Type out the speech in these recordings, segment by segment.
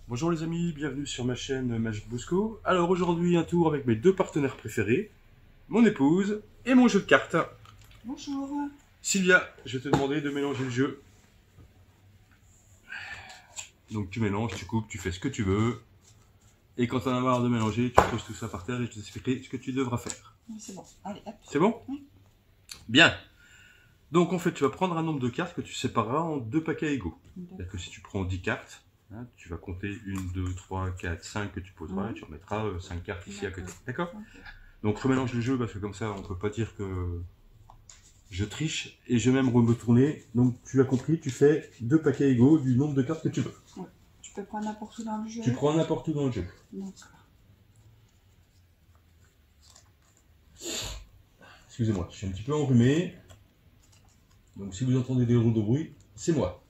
Bonjour les amis, bienvenue sur ma chaîne Magic Bosco. Alors aujourd'hui un tour avec mes deux partenaires préférés, mon épouse et mon jeu de cartes. Bonjour. Sylvia, je vais te demander de mélanger le jeu. Donc tu mélanges, tu coupes, tu fais ce que tu veux. Et quand tu en as marre de mélanger, tu poses tout ça par terre et je t'expliquerai ce que tu devras faire. Oui, c'est bon. Allez, hop. C'est bon? Oui. Bien. Donc en fait tu vas prendre un nombre de cartes que tu sépareras en deux paquets égaux. C'est-à-dire que si tu prends 10 cartes, hein, tu vas compter 1, 2, 3, 4, 5 que tu poseras et tu remettras 5 cartes ici à côté. D'accord? Okay. Donc remélange le jeu parce que comme ça on ne peut pas dire que je triche et je vais même me retourner. Donc tu as compris, tu fais deux paquets égaux du nombre de cartes que tu veux. Ouais. Tu peux prendre n'importe où dans le jeu. Tu prends n'importe où dans le jeu. D'accord. Excusez-moi, je suis un petit peu enrhumé. Donc si vous entendez des roues de bruit, c'est moi.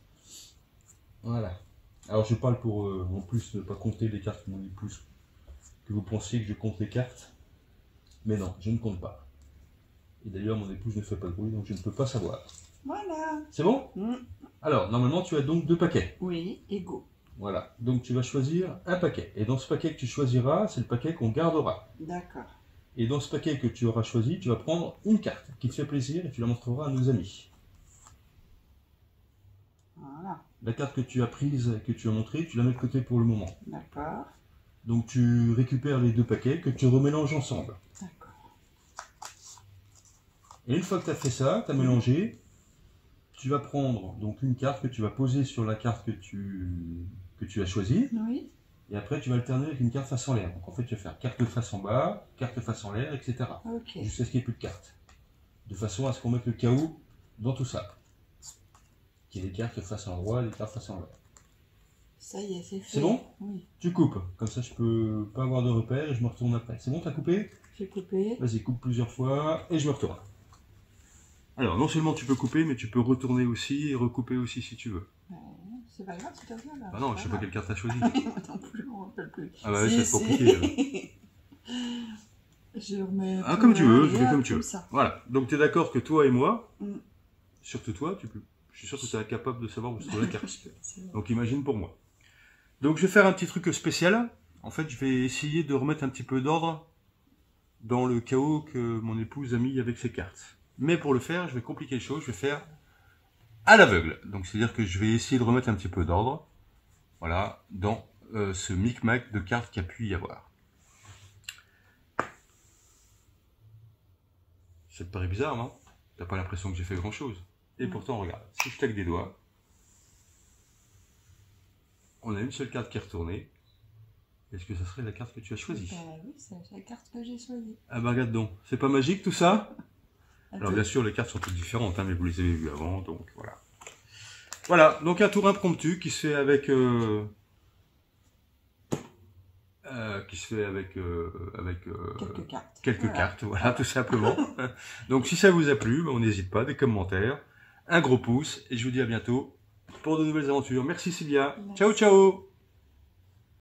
Voilà. Alors je parle pour en plus ne pas compter les cartes, mon épouse, que vous pensiez que je compte les cartes. Mais non, je ne compte pas. Et d'ailleurs mon épouse ne fait pas de bruit, donc je ne peux pas savoir. Voilà. C'est bon? Alors, normalement tu as donc deux paquets. Oui, égaux. Voilà, donc tu vas choisir un paquet. Et dans ce paquet que tu choisiras, c'est le paquet qu'on gardera. D'accord. Et dans ce paquet que tu auras choisi, tu vas prendre une carte qui te fait plaisir et tu la montreras à nos amis. Voilà. La carte que tu as prise, que tu as montrée, tu la mets de côté pour le moment. D'accord. Donc tu récupères les deux paquets que tu remélanges ensemble. D'accord. Et une fois que tu as fait ça, tu as mélangé, tu vas prendre donc une carte que tu vas poser sur la carte que tu as choisie. Oui. Et après, tu vas alterner avec une carte face en l'air. Donc en fait, tu vas faire carte face en bas, carte face en l'air, etc. Ok. Jusqu'à ce qu'il n'y ait plus de cartes. De façon à ce qu'on mette le chaos dans tout ça. Qu'il y ait des cartes face en droit et des cartes face en l'air. Ça y est, c'est fait. C'est bon? Oui. Tu coupes. Comme ça, je peux pas avoir de repères et je me retourne après. C'est bon, t'as coupé? J'ai coupé. Vas-y, coupe plusieurs fois et je me retourne. Alors, non seulement tu peux couper, mais tu peux retourner aussi et recouper aussi si tu veux. C'est pas grave, c'est pas grave. Ah non, je sais pas quelle carte t'as choisi. Non plus, on ne rappelle plus. Ah bah oui, c'est compliqué. Je remets. Ah, comme tu veux, je fais comme tu veux. Ça. Voilà. Donc, tu es d'accord que toi et moi, surtout toi, je suis sûr que tu es capable de savoir où se trouve la carte. Donc, imagine pour moi. Donc, je vais faire un petit truc spécial. En fait, je vais essayer de remettre un petit peu d'ordre dans le chaos que mon épouse a mis avec ses cartes. Mais pour le faire, je vais compliquer les choses. Je vais faire à l'aveugle. Donc, c'est-à-dire que je vais essayer de remettre un petit peu d'ordre, voilà, dans ce micmac de cartes qu'il y a pu y avoir. Ça te paraît bizarre, non? T'as pas l'impression que j'ai fait grand-chose. Et pourtant, regarde, si je claque des doigts, on a une seule carte qui est retournée. Est-ce que ça serait la carte que tu as choisie? Oui, c'est la carte que j'ai choisie. Ah bah regarde donc, c'est pas magique tout ça? Alors bien sûr, les cartes sont toutes différentes, hein, mais vous les avez vues avant, donc voilà. Voilà, donc un tour impromptu qui se fait avec... quelques cartes, voilà, tout simplement. Donc si ça vous a plu, on n'hésite pas, des commentaires, un gros pouce, et je vous dis à bientôt pour de nouvelles aventures. Merci Sylvia, ciao ciao.